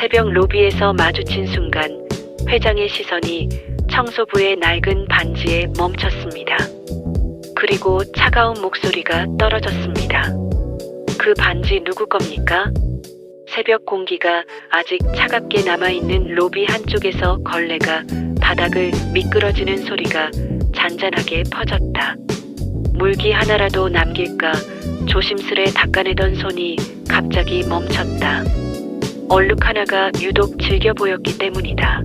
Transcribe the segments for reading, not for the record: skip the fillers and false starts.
새벽 로비에서 마주친 순간 회장의 시선이 청소부의 낡은 반지에 멈췄습니다. 그리고 차가운 목소리가 떨어졌습니다. 그 반지 누구 겁니까? 새벽 공기가 아직 차갑게 남아있는 로비 한쪽에서 걸레가 바닥을 미끄러지는 소리가 잔잔하게 퍼졌다. 물기 하나라도 남길까 조심스레 닦아내던 손이 갑자기 멈췄다. 얼룩 하나가 유독 질겨 보였기 때문이다.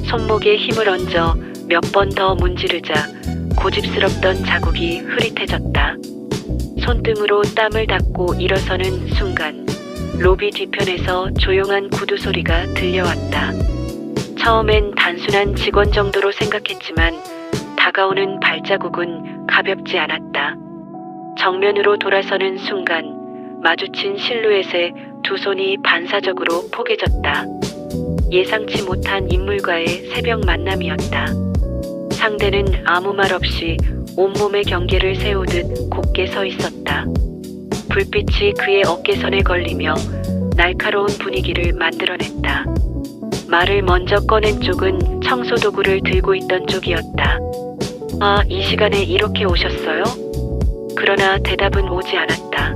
손목에 힘을 얹어 몇 번 더 문지르자 고집스럽던 자국이 흐릿해졌다. 손등으로 땀을 닦고 일어서는 순간 로비 뒤편에서 조용한 구두 소리가 들려왔다. 처음엔 단순한 직원 정도로 생각했지만 다가오는 발자국은 가볍지 않았다. 정면으로 돌아서는 순간 마주친 실루엣에 두 손이 반사적으로 포개졌다. 예상치 못한 인물과의 새벽 만남이었다. 상대는 아무 말 없이 온몸에 경계를 세우듯 곧게 서 있었다. 불빛이 그의 어깨선에 걸리며 날카로운 분위기를 만들어냈다. 말을 먼저 꺼낸 쪽은 청소도구를 들고 있던 쪽이었다. 아, 이 시간에 이렇게 오셨어요? 그러나 대답은 오지 않았다.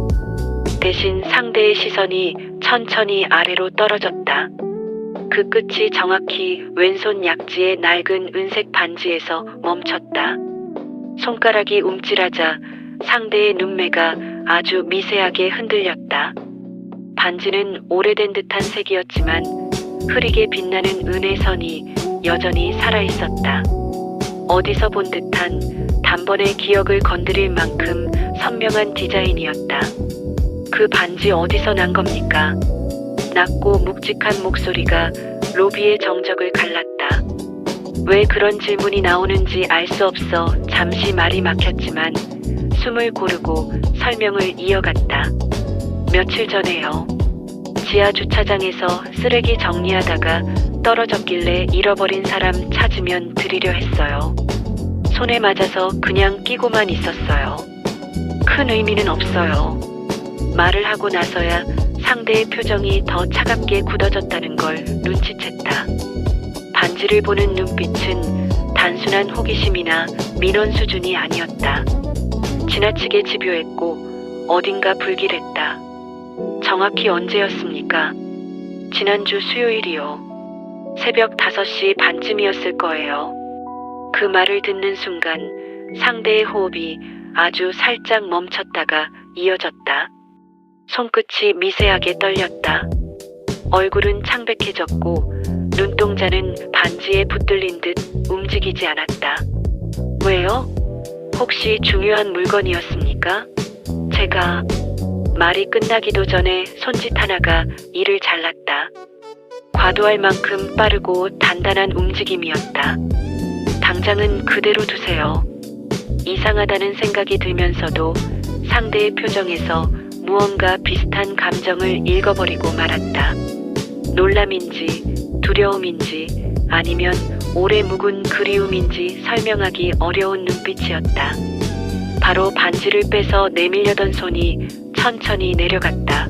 대신 상대의 시선이 천천히 아래로 떨어졌다. 그 끝이 정확히 왼손 약지의 낡은 은색 반지에서 멈췄다. 손가락이 움찔하자 상대의 눈매가 아주 미세하게 흔들렸다. 반지는 오래된 듯한 색이었지만 흐리게 빛나는 은혜선이 여전히 살아있었다. 어디서 본 듯한 단번에 기억을 건드릴 만큼 선명한 디자인이었다. 그 반지 어디서 난 겁니까? 낮고 묵직한 목소리가 로비의 정적을 갈랐다. 왜 그런 질문이 나오는지 알 수 없어 잠시 말이 막혔지만 숨을 고르고 설명을 이어갔다. 며칠 전에요. 지하 주차장에서 쓰레기 정리하다가 떨어졌길래 잃어버린 사람 찾으면 드리려 했어요. 손에 맞아서 그냥 끼고만 있었어요. 큰 의미는 없어요. 말을 하고 나서야 상대의 표정이 더 차갑게 굳어졌다는 걸 눈치챘다. 반지를 보는 눈빛은 단순한 호기심이나 민원 수준이 아니었다. 지나치게 집요했고 어딘가 불길했다. 정확히 언제였습니까? 지난주 수요일이요. 새벽 5시 반쯤이었을 거예요. 그 말을 듣는 순간 상대의 호흡이 아주 살짝 멈췄다가 이어졌다. 손끝이 미세하게 떨렸다. 얼굴은 창백해졌고 눈동자는 반지에 붙들린 듯 움직이지 않았다. 왜요? 혹시 중요한 물건이었습니까? 제가 말이 끝나기도 전에 손짓 하나가 이를 잘랐다. 과도할 만큼 빠르고 단단한 움직임이었다. 당장은 그대로 두세요. 이상하다는 생각이 들면서도 상대의 표정에서 무언가 비슷한 감정을 읽어버리고 말았다. 놀람인지 두려움인지 아니면 오래 묵은 그리움인지 설명하기 어려운 눈빛이었다. 바로 반지를 빼서 내밀려던 손이 천천히 내려갔다.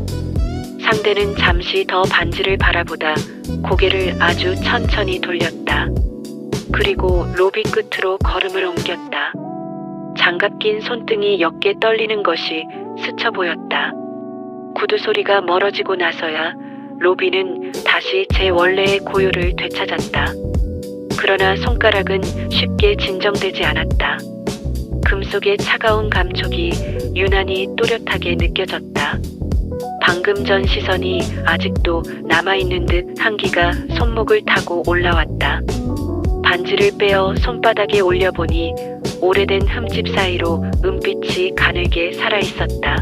상대는 잠시 더 반지를 바라보다 고개를 아주 천천히 돌렸다. 그리고 로비 끝으로 걸음을 옮겼다. 장갑 낀 손등이 옅게 떨리는 것이 스쳐 보였다. 구두 소리가 멀어지고 나서야 로비는 다시 제 원래의 고요를 되찾았다. 그러나 손가락은 쉽게 진정되지 않았다. 금속의 차가운 감촉이 유난히 또렷하게 느껴졌다. 방금 전 시선이 아직도 남아있는 듯 향기가 손목을 타고 올라왔다. 반지를 빼어 손바닥에 올려보니 오래된 흠집 사이로 은빛이 가늘게 살아있었다.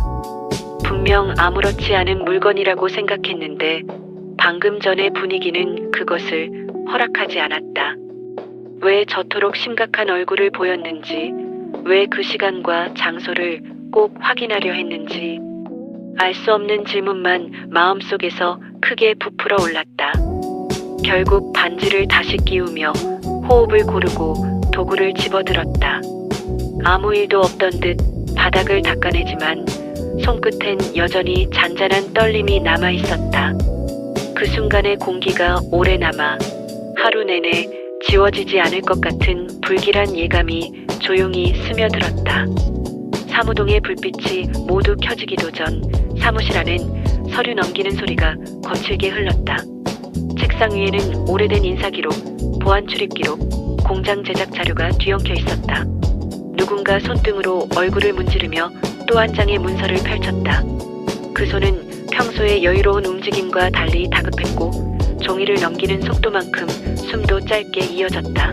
분명 아무렇지 않은 물건이라고 생각했는데 방금 전의 분위기는 그것을 허락하지 않았다. 왜 저토록 심각한 얼굴을 보였는지, 왜 그 시간과 장소를 꼭 확인하려 했는지 알 수 없는 질문만 마음속에서 크게 부풀어 올랐다. 결국 반지를 다시 끼우며 호흡을 고르고 도구를 집어들었다. 아무 일도 없던 듯 바닥을 닦아내지만 손끝엔 여전히 잔잔한 떨림이 남아있었다. 그 순간의 공기가 오래 남아 하루 내내 지워지지 않을 것 같은 불길한 예감이 조용히 스며들었다. 사무동의 불빛이 모두 켜지기도 전 사무실 안엔 서류 넘기는 소리가 거칠게 흘렀다. 책상 위에는 오래된 인사기록, 보안 출입기록, 공장 제작 자료가 뒤엉켜 있었다. 누군가 손등으로 얼굴을 문지르며 또 한 장의 문서를 펼쳤다. 그 손은 평소의 여유로운 움직임과 달리 다급했고 종이를 넘기는 속도만큼 숨도 짧게 이어졌다.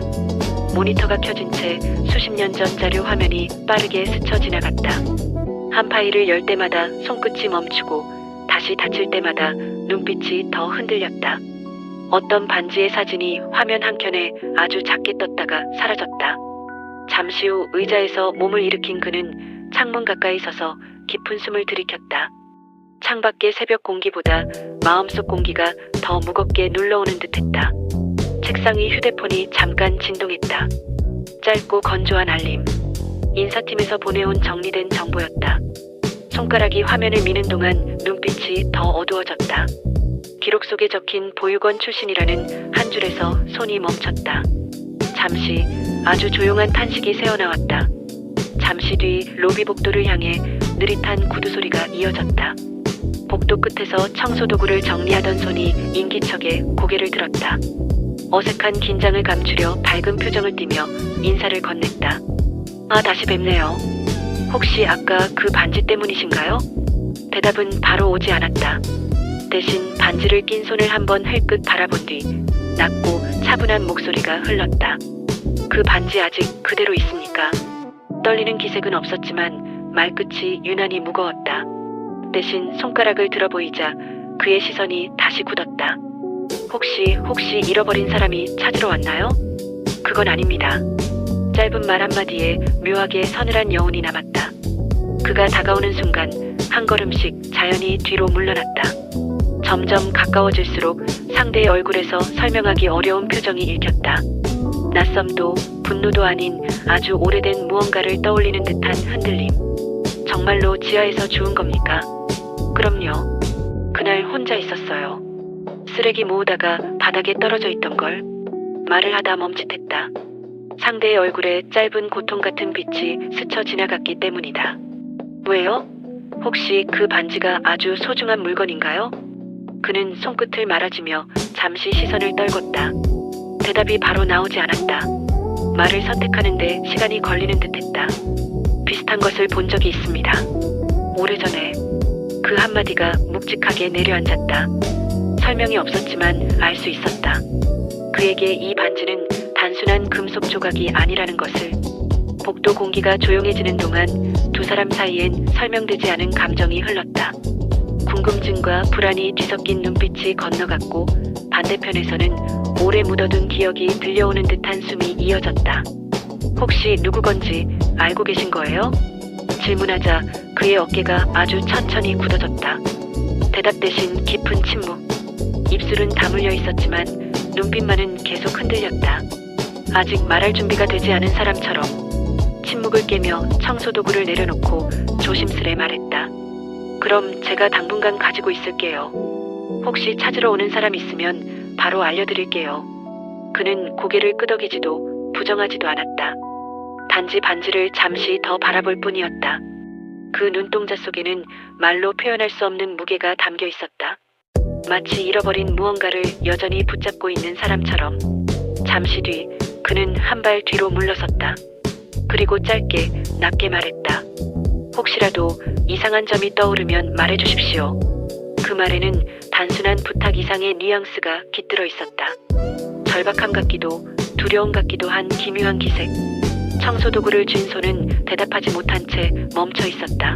모니터가 켜진 채 수십 년 전 자료 화면이 빠르게 스쳐 지나갔다. 한 파일을 열 때마다 손끝이 멈추고 다시 닫힐 때마다 눈빛이 더 흔들렸다. 어떤 반지의 사진이 화면 한켠에 아주 작게 떴다가 사라졌다. 잠시 후 의자에서 몸을 일으킨 그는 창문 가까이 서서 깊은 숨을 들이켰다. 창밖의 새벽 공기보다 마음속 공기가 더 무겁게 눌러오는 듯했다. 책상 위 휴대폰이 잠깐 진동했다. 짧고 건조한 알림. 인사팀에서 보내온 정리된 정보였다. 손가락이 화면을 미는 동안 눈빛이 더 어두워졌다. 기록 속에 적힌 보육원 출신이라는 한 줄에서 손이 멈췄다. 잠시 아주 조용한 탄식이 새어나왔다. 잠시 뒤 로비 복도를 향해 느릿한 구두 소리가 이어졌다. 복도 끝에서 청소도구를 정리하던 손이 인기척에 고개를 들었다. 어색한 긴장을 감추려 밝은 표정을 띠며 인사를 건넸다. 아, 다시 뵙네요. 혹시 아까 그 반지 때문이신가요? 대답은 바로 오지 않았다. 대신 반지를 낀 손을 한번 흘끗 바라본 뒤 낮고 차분한 목소리가 흘렀다. 그 반지 아직 그대로 있습니까? 떨리는 기색은 없었지만 말끝이 유난히 무거웠다. 대신 손가락을 들어보이자 그의 시선이 다시 굳었다. 혹시 잃어버린 사람이 찾으러 왔나요? 그건 아닙니다. 짧은 말 한마디에 묘하게 서늘한 여운이 남았다. 그가 다가오는 순간 한 걸음씩 자연히 뒤로 물러났다. 점점 가까워질수록 상대의 얼굴에서 설명하기 어려운 표정이 읽혔다. 낯섦도 분노도 아닌 아주 오래된 무언가를 떠올리는 듯한 흔들림. 정말로 지하에서 주운 겁니까? 그럼요. 그날 혼자 있었어요. 쓰레기 모으다가 바닥에 떨어져 있던 걸. 말을 하다 멈칫했다. 상대의 얼굴에 짧은 고통 같은 빛이 스쳐 지나갔기 때문이다. 왜요? 혹시 그 반지가 아주 소중한 물건인가요? 그는 손끝을 말아주며 잠시 시선을 떨궜다. 대답이 바로 나오지 않았다. 말을 선택하는데 시간이 걸리는 듯했다. 비슷한 것을 본 적이 있습니다. 오래전에. 그 한마디가 묵직하게 내려앉았다. 설명이 없었지만 알 수 있었다. 그에게 이 반지는 단순한 금속 조각이 아니라는 것을. 복도 공기가 조용해지는 동안 두 사람 사이엔 설명되지 않은 감정이 흘렀다. 궁금증과 불안이 뒤섞인 눈빛이 건너갔고 반대편에서는 오래 묻어둔 기억이 들려오는 듯한 숨이 이어졌다. 혹시 누구 건지 알고 계신 거예요? 질문하자 그의 어깨가 아주 천천히 굳어졌다. 대답 대신 깊은 침묵. 입술은 다물려 있었지만 눈빛만은 계속 흔들렸다. 아직 말할 준비가 되지 않은 사람처럼. 침묵을 깨며 청소도구를 내려놓고 조심스레 말했다. 그럼 제가 당분간 가지고 있을게요. 혹시 찾으러 오는 사람 있으면 바로 알려드릴게요. 그는 고개를 끄덕이지도 부정하지도 않았다. 단지 반지를 잠시 더 바라볼 뿐이었다. 그 눈동자 속에는 말로 표현할 수 없는 무게가 담겨 있었다. 마치 잃어버린 무언가를 여전히 붙잡고 있는 사람처럼. 잠시 뒤 그는 한 발 뒤로 물러섰다. 그리고 짧게 낮게 말했다. 혹시라도 이상한 점이 떠오르면 말해주십시오. 그 말에는 단순한 부탁 이상의 뉘앙스가 깃들어 있었다. 절박함 같기도 두려움 같기도 한 기묘한 기색. 청소도구를 쥔 손은 대답하지 못한 채 멈춰 있었다.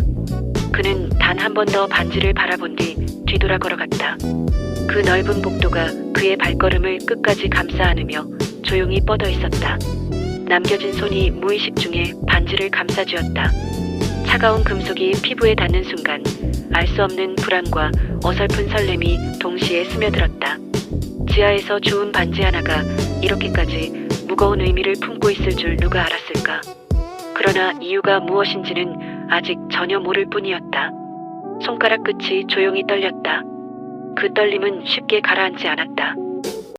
그는 단 한 번 더 반지를 바라본 뒤 뒤돌아 걸어갔다. 그 넓은 복도가 그의 발걸음을 끝까지 감싸 안으며 조용히 뻗어 있었다. 남겨진 손이 무의식 중에 반지를 감싸쥐었다. 차가운 금속이 피부에 닿는 순간 알 수 없는 불안과 어설픈 설렘이 동시에 스며들었다. 지하에서 주운 반지 하나가 이렇게까지 무거운 의미를 품고 있을 줄 누가 알았을까? 그러나 이유가 무엇인지는 아직 전혀 모를 뿐이었다. 손가락 끝이 조용히 떨렸다. 그 떨림은 쉽게 가라앉지 않았다.